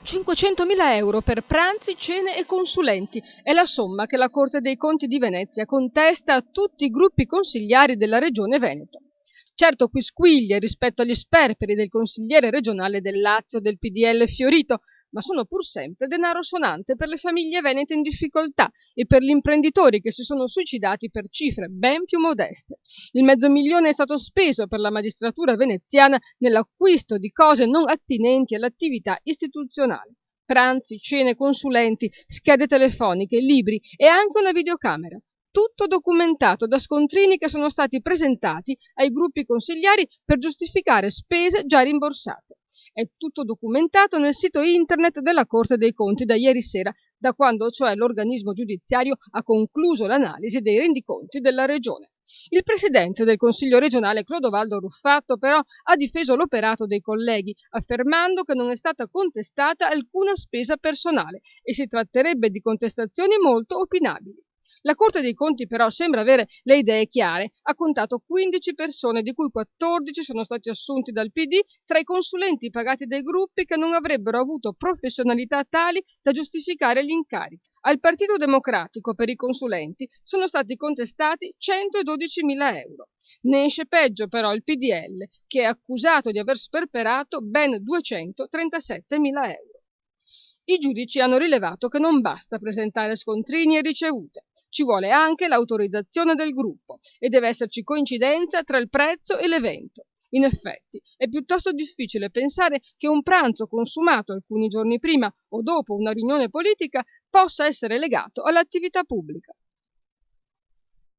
500.000 euro per pranzi, cene e consulenti è la somma che la Corte dei Conti di Venezia contesta a tutti i gruppi consigliari della Regione Veneto. Certo, quisquiglie rispetto agli sperperi del consigliere regionale del Lazio del PDL Fiorito, ma sono pur sempre denaro sonante per le famiglie venete in difficoltà e per gli imprenditori che si sono suicidati per cifre ben più modeste. Il 500.000 è stato speso per la magistratura veneziana nell'acquisto di cose non attinenti all'attività istituzionale: pranzi, cene, consulenti, schede telefoniche, libri e anche una videocamera. Tutto documentato da scontrini che sono stati presentati ai gruppi consigliari per giustificare spese già rimborsate. È tutto documentato nel sito internet della Corte dei Conti da ieri sera, da quando cioè l'organismo giudiziario ha concluso l'analisi dei rendiconti della Regione. Il presidente del Consiglio regionale Clodovaldo Ruffatto però ha difeso l'operato dei colleghi, affermando che non è stata contestata alcuna spesa personale e si tratterebbe di contestazioni molto opinabili. La Corte dei Conti però sembra avere le idee chiare, ha contato 15 persone, di cui 14 sono stati assunti dal PD tra i consulenti pagati dai gruppi che non avrebbero avuto professionalità tali da giustificare gli incarichi. Al Partito Democratico per i consulenti sono stati contestati 112.000 euro. Ne esce peggio però il PDL, che è accusato di aver sperperato ben 237.000 euro. I giudici hanno rilevato che non basta presentare scontrini e ricevute. Ci vuole anche l'autorizzazione del gruppo e deve esserci coincidenza tra il prezzo e l'evento. In effetti, è piuttosto difficile pensare che un pranzo consumato alcuni giorni prima o dopo una riunione politica possa essere legato all'attività pubblica.